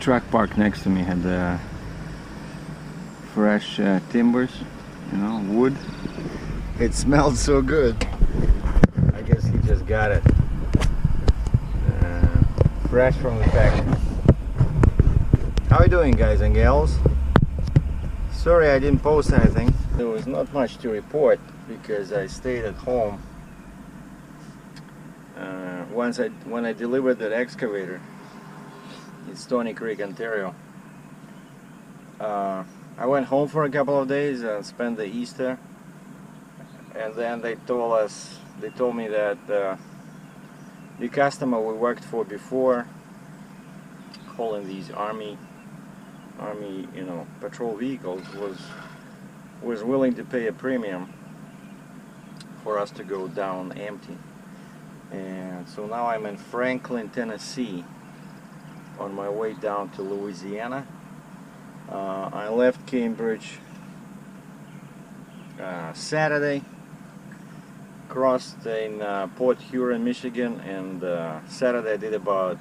truck parked next to me had fresh timbers, you know, wood. It smelled so good. I guess he just got it fresh from the factory. How are you doing, guys and gals? Sorry I didn't post anything. There was not much to report because I stayed at home. When I delivered that excavator in Stony Creek, Ontario, I went home for a couple of days and spent the Easter, and then they told me that the customer we worked for before, hauling these army, you know, patrol vehicles, was willing to pay a premium for us to go down empty. And so now I'm in Franklin, Tennessee, on my way down to Louisiana. I left Cambridge Saturday, crossed in Port Huron, Michigan, and Saturday I did about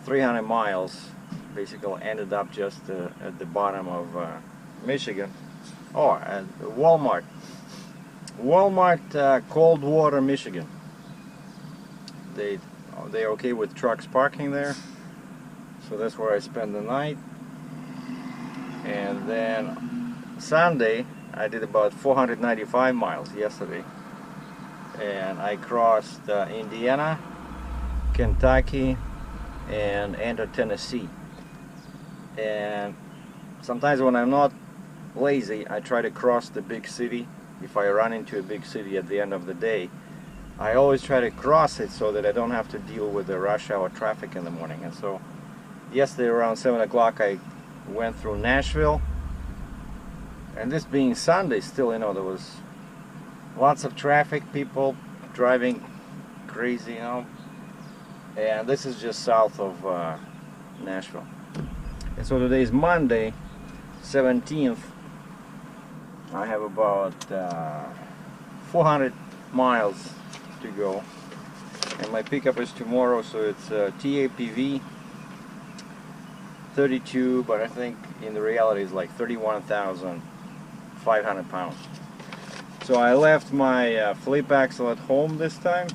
300 miles. Basically ended up just at the bottom of Michigan. Oh, at Walmart, Coldwater, Michigan. They're okay with trucks parking there, so that's where I spent the night. And then Sunday I did about 495 miles yesterday, and I crossed Indiana, Kentucky, and entered Tennessee. And sometimes when I'm not lazy, I try to cross the big city. If I run into a big city at the end of the day, I always try to cross it so that I don't have to deal with the rush hour traffic in the morning. And so yesterday around 7 o'clock I went through Nashville, and this being Sunday still, you know, there was lots of traffic, people driving crazy, you know, and this is just south of Nashville. And so today is Monday, 17th. I have about 400 miles to go, and my pickup is tomorrow, so it's TAPV 32, but I think in the reality it's like 31,500 pounds. So I left my flip axle at home this time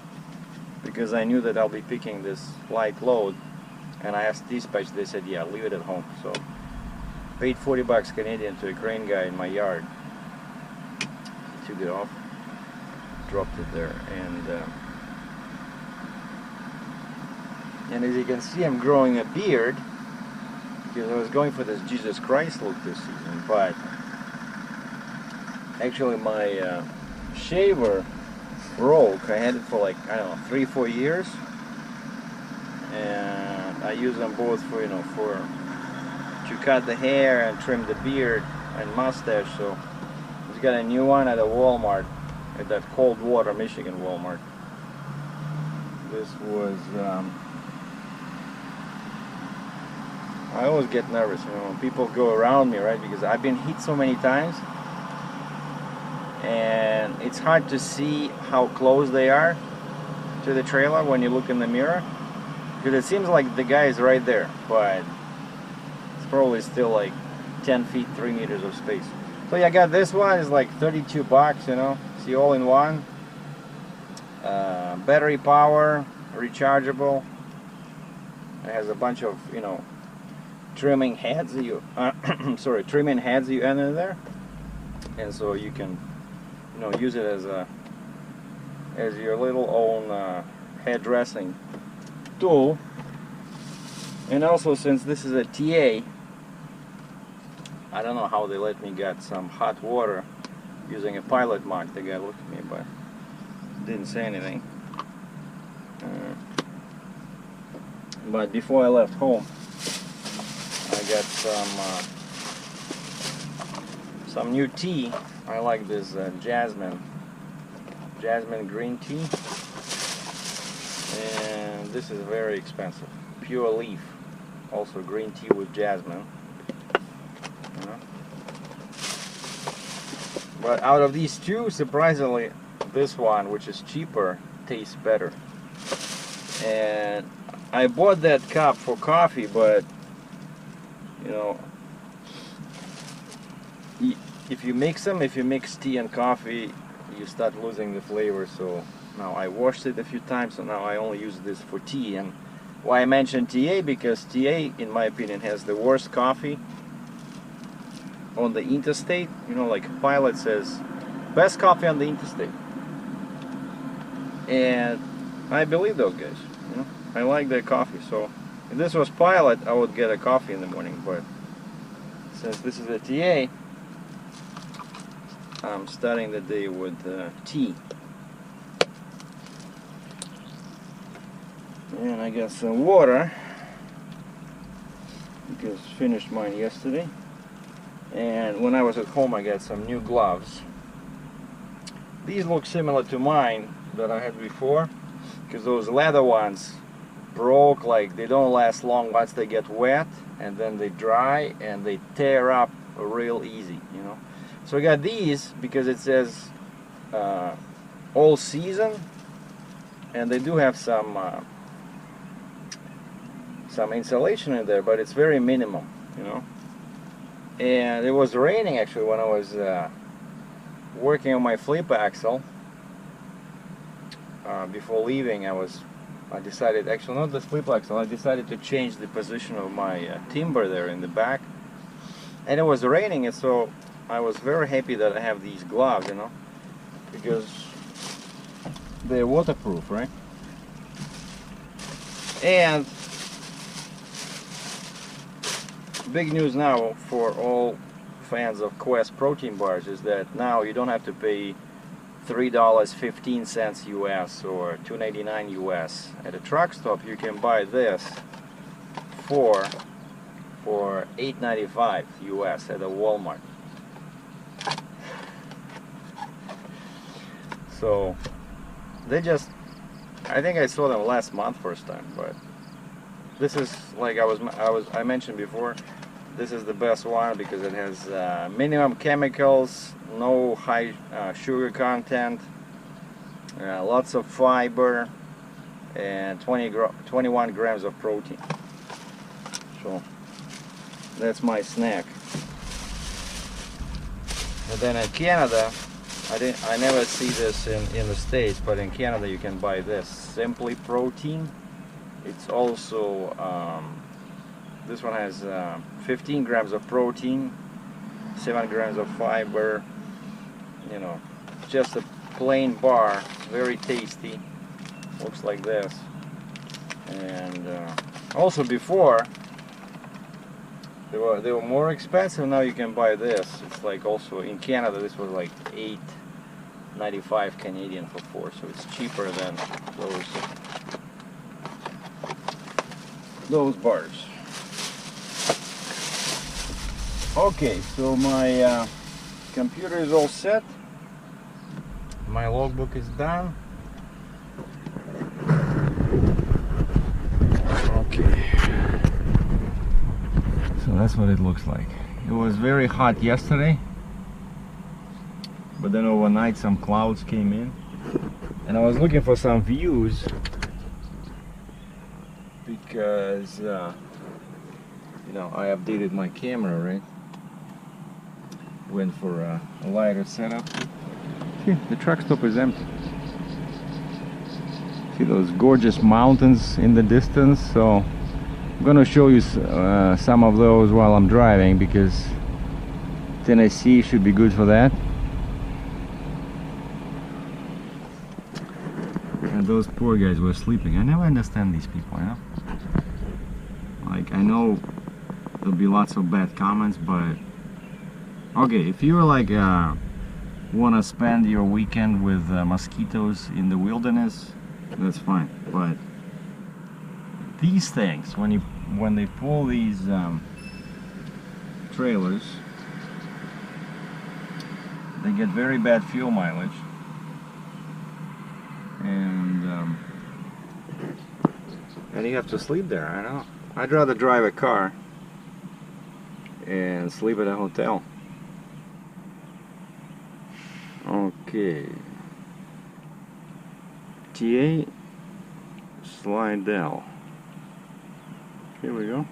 because I knew that I'll be picking this light load, and I asked dispatch, they said yeah, leave it at home. So paid 40 bucks Canadian to a crane guy in my yard. He took it off, dropped it there, and as you can see, I'm growing a beard because I was going for this Jesus Christ look this season, but actually my shaver broke. I had it for like, I don't know, 3-4 years, and I use them both for, you know, to cut the hair and trim the beard and mustache. So I just got a new one at a Walmart, at that Coldwater, Michigan Walmart. This was I always get nervous, you know, when people go around me, right? Because I've been hit so many times, and it's hard to see how close they are to the trailer when you look in the mirror, because it seems like the guy is right there, but it's probably still like 10 feet, 3 meters of space. So yeah, I got this one. It's like 32 bucks, you know. See, all in one. Battery power, rechargeable. It has a bunch of, you know, trimming heads that you trimming heads you enter there, and so you can, you know, use it as your little own head dressing tool. And also, since this is a TA, I don't know how they let me get some hot water using a pilot mug. The guy looked at me but didn't say anything. But before I left home, I got some new tea. I like this jasmine green tea, and this is very expensive. Pure leaf, also green tea with jasmine. You know? But out of these two, surprisingly, this one, which is cheaper, tastes better. And I bought that cup for coffee, but you know, if you mix them, if you mix tea and coffee, you start losing the flavor. So now I washed it a few times, so now I only use this for tea. And why I mentioned TA, because TA, in my opinion, has the worst coffee on the interstate. You know, like Pilot says, best coffee on the interstate. And I believe those guys, you know. I like their coffee, so if this was Pilot, I would get a coffee in the morning, but since this is a TA, I'm starting the day with tea. And I got some water, because I finished mine yesterday. And when I was at home, I got some new gloves. These look similar to mine that I had before, because those leather ones broke, like they don't last long once they get wet, and then they dry and they tear up real easy, you know. So I got these because it says all season, and they do have some insulation in there, but it's very minimum, you know. And it was raining actually when I was working on my flip axle. Before leaving, I decided, actually not the flip axle, I decided to change the position of my timber there in the back. And it was raining, and so I was very happy that I have these gloves, you know, because they're waterproof, right? And big news now for all fans of Quest protein bars is that now you don't have to pay $3.15 US or $2.99 US at a truck stop. You can buy this for $8.95 US at a Walmart. So they just, I think I saw them last month first time, but this is, like I mentioned before, this is the best one because it has minimum chemicals, no high sugar content, lots of fiber, and 21 grams of protein. So that's my snack. And then in Canada, I never see this in the States, but in Canada you can buy this Simply Protein. It's also this one has 15 grams of protein, 7 grams of fiber, you know, just a plain bar, very tasty, looks like this. And also before they were more expensive. Now you can buy this. It's like, also in Canada this was like $8.95 Canadian for 4, so it's cheaper than those bars. Okay, so my computer is all set. My logbook is done. Okay. So that's what it looks like. It was very hot yesterday, but then overnight some clouds came in. And I was looking for some views because, you know, I updated my camera, right? Went for a lighter setup. See, the truck stop is empty. See those gorgeous mountains in the distance? So I'm gonna show you some of those while I'm driving, because Tennessee should be good for that. And those poor guys were sleeping. I never understand these people, you know? Like, I know there'll be lots of bad comments, but okay, if you're like want to spend your weekend with mosquitoes in the wilderness, that's fine. But these things, when they pull these trailers, they get very bad fuel mileage, and you have to sleep there. I know. I'd rather drive a car and sleep at a hotel. Okay. TA Slidell. Here we go.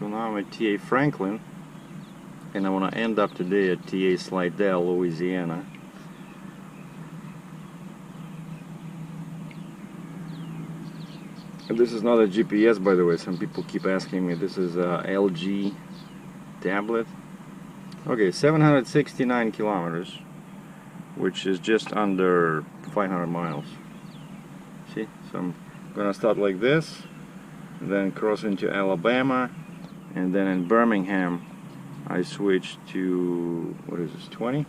So now I'm at TA Franklin, and I want to end up today at TA Slidell, Louisiana. And this is not a GPS, by the way. Some people keep asking me. This is a LG tablet. Okay, 769 kilometers, which is just under 500 miles. See, so I'm gonna start like this, then cross into Alabama, and then in Birmingham I switch to, what is this, 20?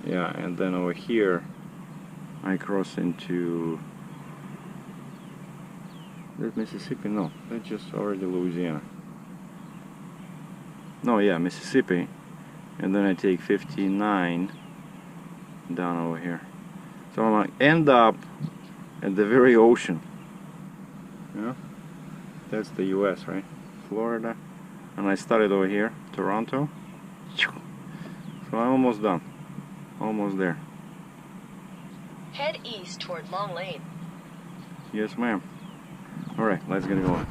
Yeah, and then over here I cross into, that Mississippi? No, that's just already Louisiana. No, yeah, Mississippi, and then I take 59 down over here. So I'm gonna end up at the very ocean. Yeah, that's the US, right? Florida. And I started over here, Toronto. So I'm almost done. Almost there. Head east toward Long Lane. Yes, ma'am. Alright, let's get going.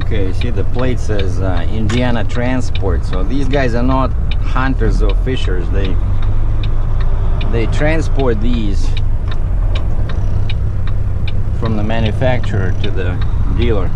Okay, see the plate says Indiana Transport. So these guys are not hunters or fishers. They transport these from the manufacturer to the dealer.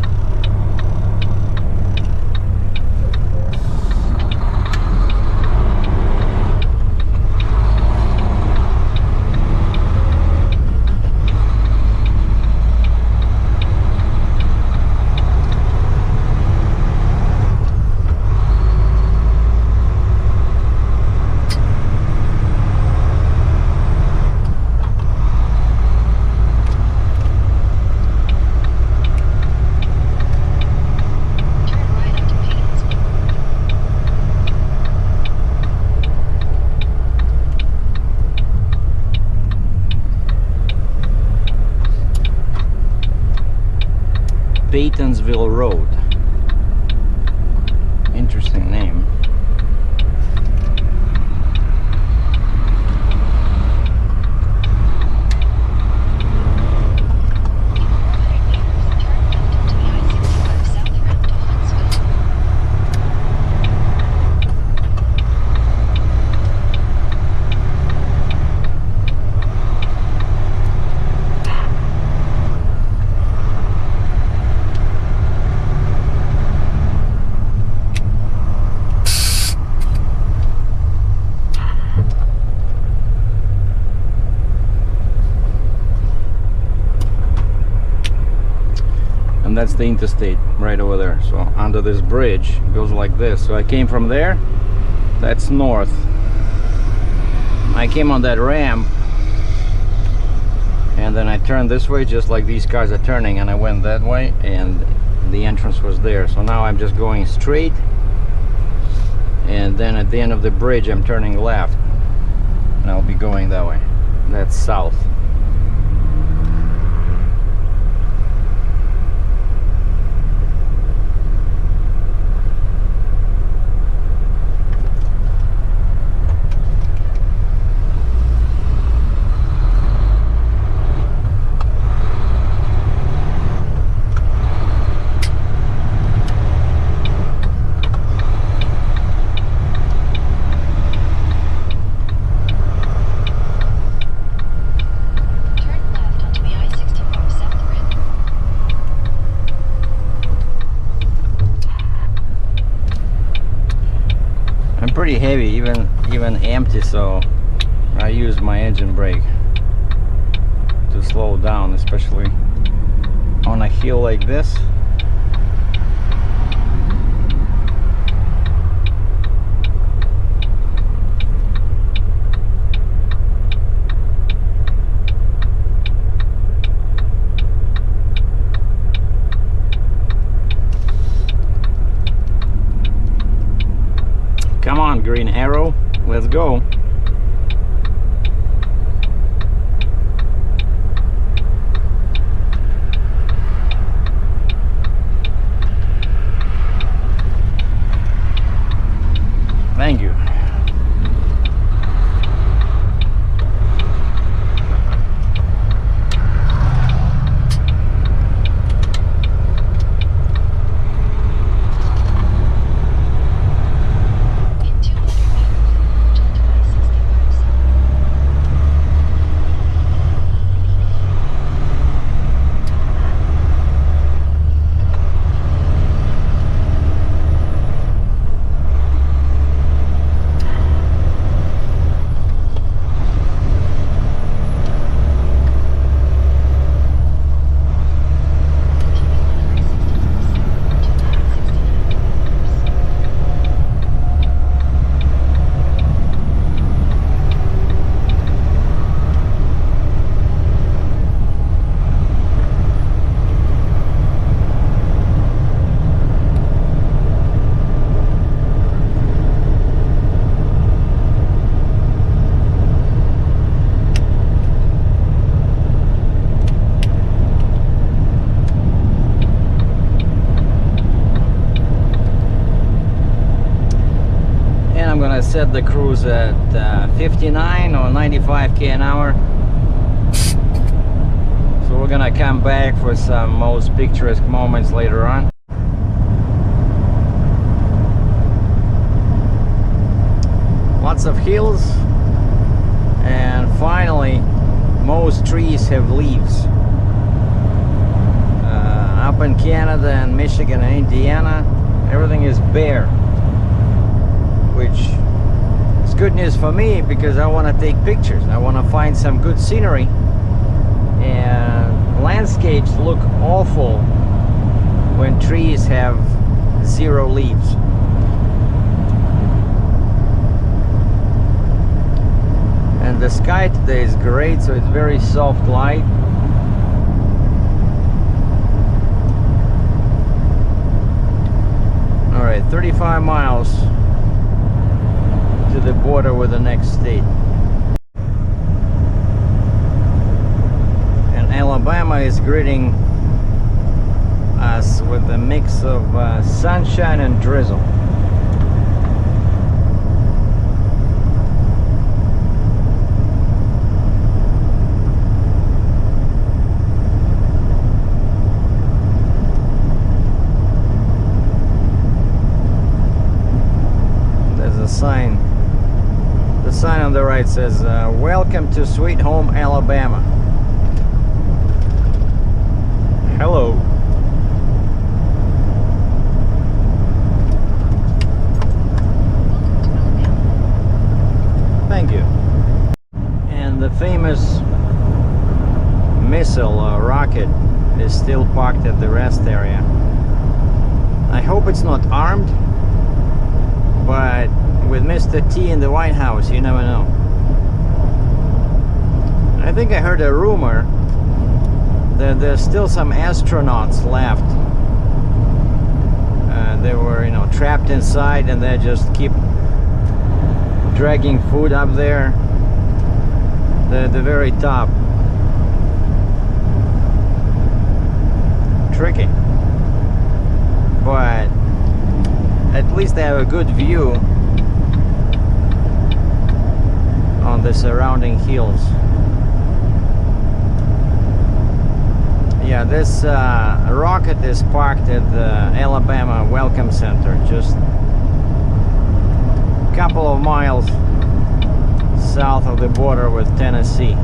Paytonsville Road. Interesting name. And that's the interstate right over there. So under this bridge it goes like this. So I came from there, that's north. I came on that ramp and then I turned this way just like these cars are turning, and I went that way and the entrance was there. So now I'm just going straight, and then at the end of the bridge I'm turning left and I'll be going that way. That's south. Pretty heavy, even empty, so I use my engine brake to slow down, especially hill like this. Come on, green arrow, let's go. Thank you. Set the cruise at 59 or 95 k an hour. So we're gonna come back for some most picturesque moments later on. Lots of hills, and finally most trees have leaves. Up in Canada and Michigan and Indiana, everything is bare, which good news for me because I want to take pictures. I want to find some good scenery, and landscapes look awful when trees have zero leaves. And the sky today is great, so it's very soft light. All right, 35 miles to the border with the next state. And Alabama is greeting us with a mix of sunshine and drizzle. There's a sign. The sign on the right says, "Welcome to Sweet Home, Alabama." Hello. Thank you. And the famous missile rocket is still parked at the rest area. I hope it's not armed, but with Mr. T in the White House, you never know. I think I heard a rumor that there's still some astronauts left. They were, trapped inside, and they just keep dragging food up there. The very top. Tricky. But at least they have a good view on the surrounding hills. Yeah, this rocket is parked at the Alabama Welcome Center, just a couple of miles south of the border with Tennessee.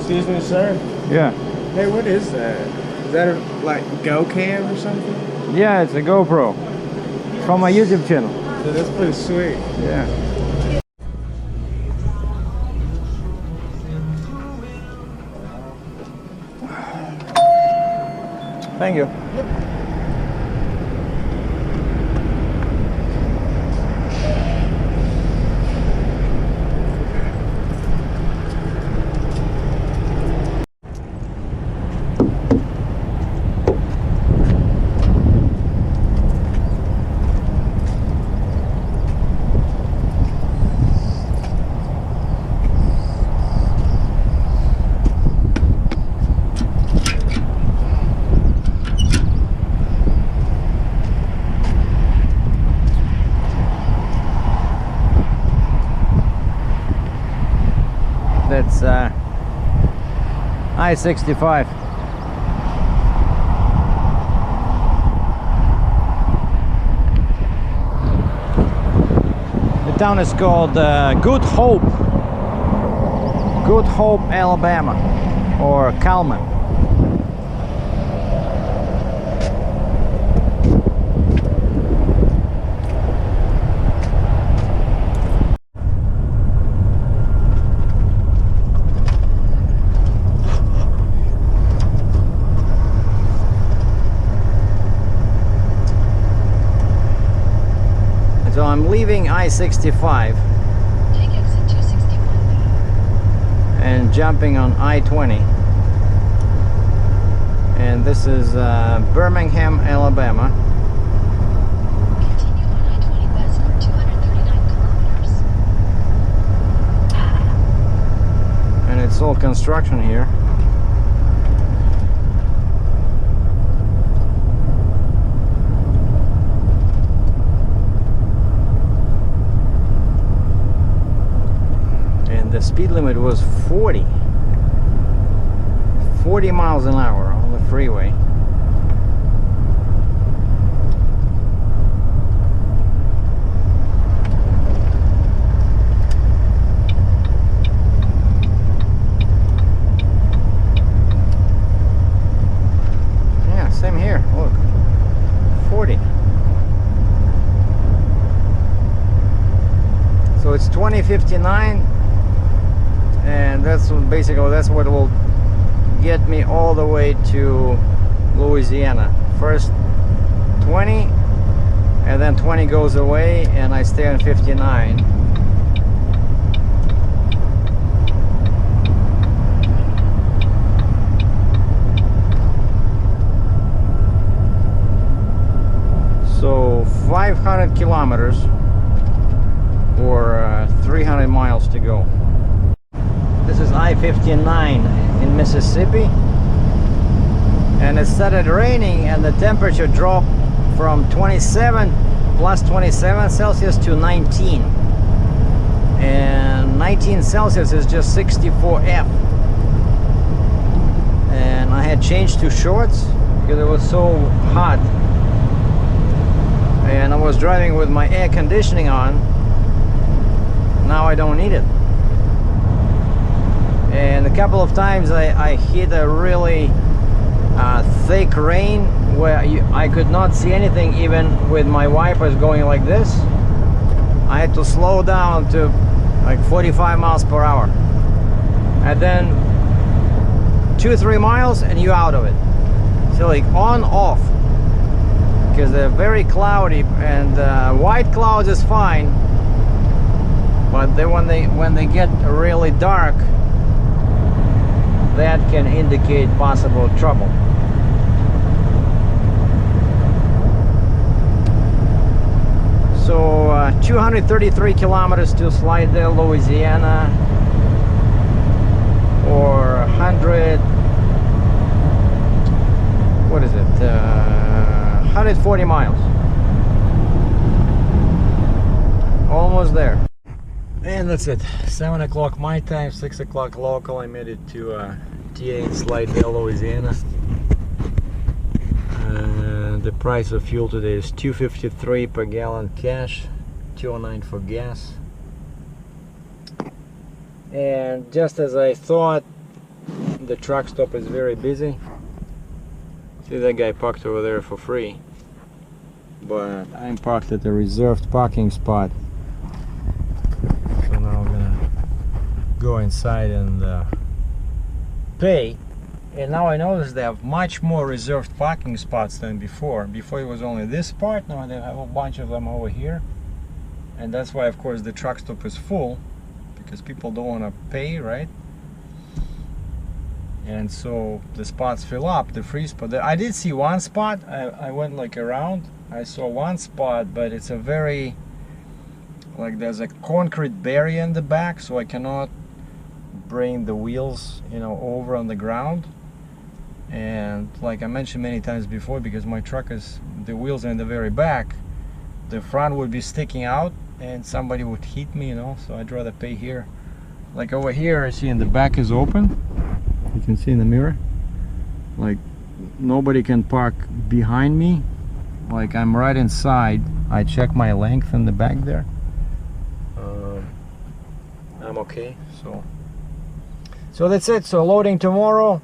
Excuse me, sir. Yeah. Hey, what is that? Is that a, like, GoCam or something? Yeah, it's a GoPro from my YouTube channel. So that's pretty sweet. Yeah. Thank you. That's I-65. The town is called Good Hope, Alabama, or Calman. So I'm leaving I-65 Take exit 261. and jumping on I-20, and this is Birmingham, Alabama, Continue on I-20 west for 239 kilometers. and it's all construction here. The speed limit was 40 miles an hour on the freeway. Yeah, same here. Look, 40. So it's 2059. And that's what will get me all the way to Louisiana. First 20, and then 20 goes away, and I stay on 59. So 500 kilometers, or 300 miles to go. This is I-59 in Mississippi, and it started raining and the temperature dropped from 27 plus 27 Celsius to 19, and 19 Celsius is just 64 F, and I had changed to shorts because it was so hot, and I was driving with my air conditioning on. Now I don't need it. And a couple of times I hit a really thick rain where I could not see anything even with my wipers going like this. I had to slow down to like 45 miles per hour. And then 2-3 miles and you're out of it. So like on, off. Because they're very cloudy, and white clouds is fine. But then when they get really dark, that can indicate possible trouble. So 233 kilometers to Slidell, Louisiana, or 100, what is it, 140 miles. Almost there. And that's it. 7 o'clock my time, 6 o'clock local. I made it to TA in Slidell, Louisiana. The price of fuel today is $2.53 per gallon cash, $2.09 for gas. And just as I thought, the truck stop is very busy. See, that guy parked over there for free, but I'm parked at the reserved parking spot. So now I'm gonna go inside and pay. And now I notice they have much more reserved parking spots than before. Before it was only this part, now they have a bunch of them over here. And that's why, of course, the truck stop is full, because people don't want to pay, right? And so the spots fill up, the free spot. I did see one spot, I went like around, I saw one spot, but it's a very, like there's a concrete barrier in the back, so I cannot bring the wheels, you know, over on the ground. And like I mentioned many times before, because my truck is, the wheels are in the very back, the front would be sticking out and somebody would hit me, you know, so I'd rather pay here. Like over here, I see in the back is open. You can see in the mirror, like nobody can park behind me. Like I'm right inside. I check my length in the back there. I'm okay. So that's it. So loading tomorrow.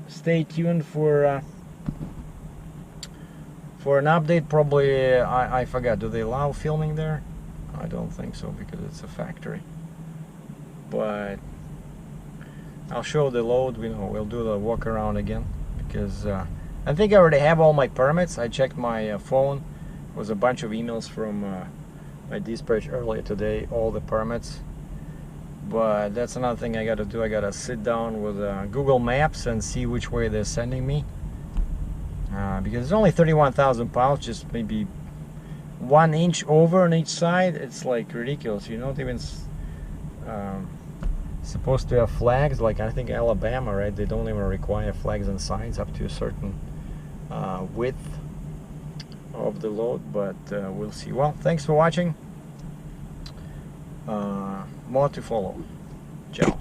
Stay tuned for an update. Probably I forgot. Do they allow filming there? I don't think so, because it's a factory. But I'll show the load. We'll do the walk around again, because I think I already have all my permits. I checked my phone. There was a bunch of emails from my dispatch earlier today, all the permits. But that's another thing I gotta do. I gotta sit down with Google Maps and see which way they're sending me, because it's only 31,000 pounds, just maybe 1 inch over on each side. It's like ridiculous. You're not even supposed to have flags. Like I think Alabama, right? They don't even require flags and signs up to a certain width of the load. But we'll see. Well, thanks for watching. More to follow. Ciao.